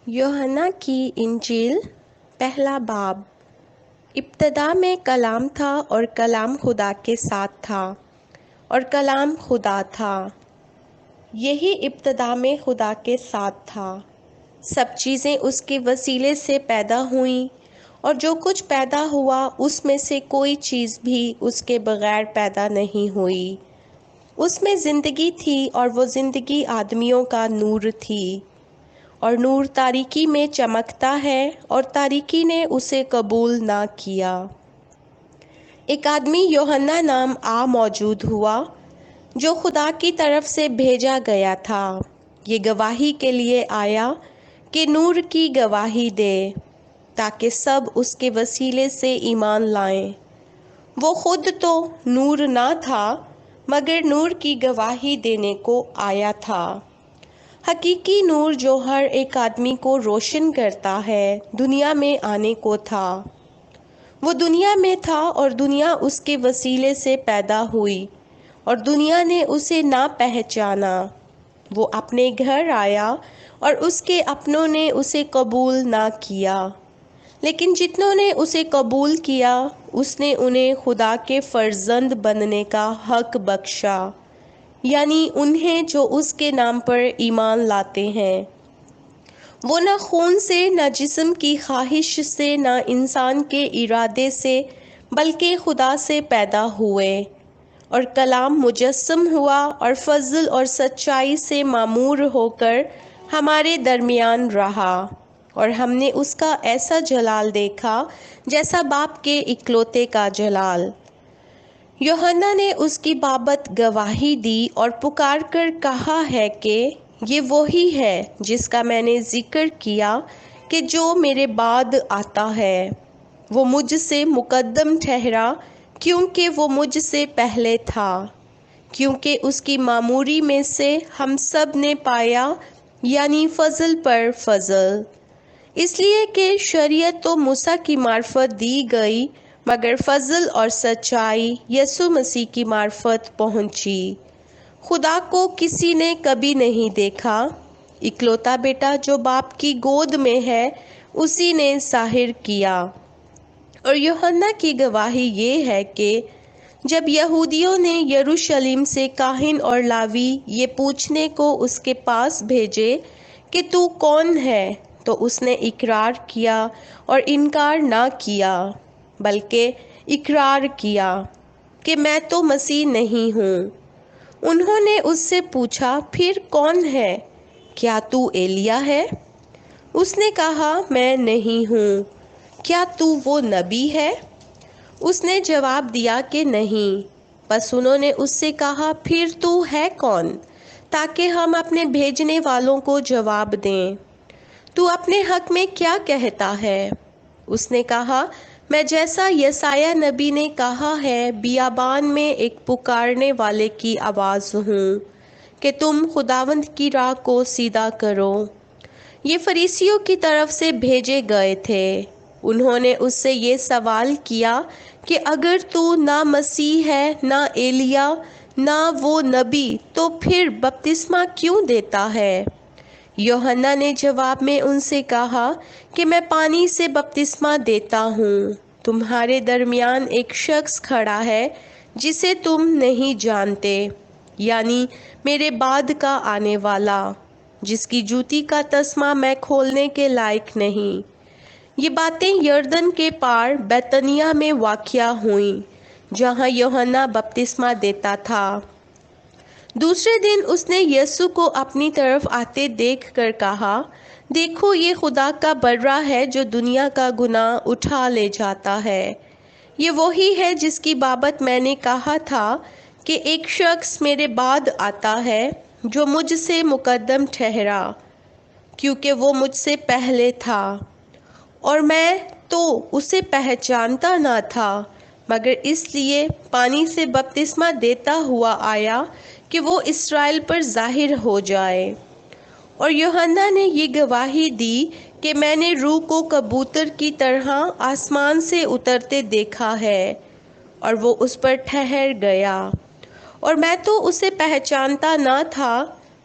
یوحنا کی انجیل پہلا باب۔ ابتدا میں کلام تھا اور کلام خدا کے ساتھ تھا اور کلام خدا تھا۔ یہی ابتدا میں خدا کے ساتھ تھا۔ سب چیزیں اس کے وسیلے سے پیدا ہوئیں اور جو کچھ پیدا ہوا اس میں سے کوئی چیز بھی اس کے بغیر پیدا نہیں ہوئی۔ اس میں زندگی تھی اور وہ زندگی آدمیوں کا نور تھی، اور نور تاریکی میں چمکتا ہے اور تاریکی نے اسے قبول نہ کیا۔ ایک آدمی یوحنا نام موجود ہوا جو خدا کی طرف سے بھیجا گیا تھا۔ یہ گواہی کے لیے آیا کہ نور کی گواہی دے تاکہ سب اس کے وسیلے سے ایمان لائیں۔ وہ خود تو نور نہ تھا مگر نور کی گواہی دینے کو آیا تھا۔ حقیقی نور جو ہر ایک آدمی کو روشن کرتا ہے دنیا میں آنے کو تھا۔ وہ دنیا میں تھا اور دنیا اس کے وسیلے سے پیدا ہوئی اور دنیا نے اسے نہ پہچانا۔ وہ اپنے گھر آیا اور اس کے اپنوں نے اسے قبول نہ کیا، لیکن جتنوں نے اسے قبول کیا اس نے انہیں خدا کے فرزند بننے کا حق بخشا، یعنی انہیں جو اس کے نام پر ایمان لاتے ہیں۔ وہ نہ خون سے، نہ جسم کی خواہش سے، نہ انسان کے ارادے سے، بلکہ خدا سے پیدا ہوئے۔ اور کلام مجسم ہوا اور فضل اور سچائی سے معمور ہو کر ہمارے درمیان رہا، اور ہم نے اس کا ایسا جلال دیکھا جیسا باپ کے اکلوتے کا جلال۔ یوحنا نے اس کی بابت گواہی دی اور پکار کر کہا ہے کہ یہ وہی ہے جس کا میں نے ذکر کیا کہ جو میرے بعد آتا ہے، وہ مجھ سے مقدم ٹھہرا کیونکہ وہ مجھ سے پہلے تھا، کیونکہ اس کی معموری میں سے ہم سب نے پایا، یعنی فضل پر فضل۔ اس لیے کہ شریعت تو موسیٰ کی معرفت دی گئی، مگر فضل اور سچائی یسوع مسیح کی معرفت پہنچی۔ خدا کو کسی نے کبھی نہیں دیکھا، اکلوتا بیٹا جو باپ کی گود میں ہے اسی نے ظاہر کیا۔ اور یوحنا کی گواہی یہ ہے کہ جب یہودیوں نے یروشلم سے کاہن اور لاوی یہ پوچھنے کو اس کے پاس بھیجے کہ تو کون ہے، تو اس نے اقرار کیا اور انکار نہ کیا، بلکہ اقرار کیا کہ میں تو مسیح نہیں ہوں۔ انہوں نے اس سے پوچھا، پھر کون ہے؟ کیا تو ایلیا ہے؟ اس نے کہا، میں نہیں ہوں۔ کیا تو وہ نبی ہے؟ اس نے جواب دیا کہ نہیں۔ پس انہوں نے اس سے کہا، پھر تو ہے کون، تاکہ ہم اپنے بھیجنے والوں کو جواب دیں۔ تو اپنے حق میں کیا کہتا ہے؟ اس نے کہا، میں جیسا یسایہ نبی نے کہا ہے، بیابان میں ایک پکارنے والے کی آواز ہوں کہ تم خداوند کی راہ کو سیدھا کرو۔ یہ فریسیوں کی طرف سے بھیجے گئے تھے۔ انہوں نے اس سے یہ سوال کیا کہ اگر تو نہ مسیح ہے، نہ ایلیا، نہ وہ نبی، تو پھر بپتسمہ کیوں دیتا ہے؟ یوحنا نے جواب میں ان سے کہا کہ میں پانی سے بپتسمہ دیتا ہوں، تمہارے درمیان ایک شخص کھڑا ہے جسے تم نہیں جانتے، یعنی میرے بعد کا آنے والا، جس کی جوتی کا تسمہ میں کھولنے کے لائق نہیں۔ یہ باتیں یردن کے پار بیتنیہ میں واقع ہوئیں جہاں یوحنا بپتسمہ دیتا تھا۔ دوسرے دن اس نے یسوع کو اپنی طرف آتے دیکھ کر کہا، دیکھو یہ خدا کا برہ ہے جو دنیا کا گناہ اٹھا لے جاتا ہے۔ یہ وہی ہے جس کی بابت میں نے کہا تھا کہ ایک شخص میرے بعد آتا ہے جو مجھ سے مقدم ٹھہرا، کیونکہ وہ مجھ سے پہلے تھا، اور میں تو اسے پہچانتا نہ تھا، مگر اس لیے پانی سے بپتسمہ دیتا ہوا آیا کہ وہ اسرائیل پر ظاہر ہو جائے۔ اور یوحنا نے یہ گواہی دی کہ میں نے روح کو کبوتر کی طرح آسمان سے اترتے دیکھا ہے، اور وہ اس پر ٹھہر گیا، اور میں تو اسے پہچانتا نہ تھا،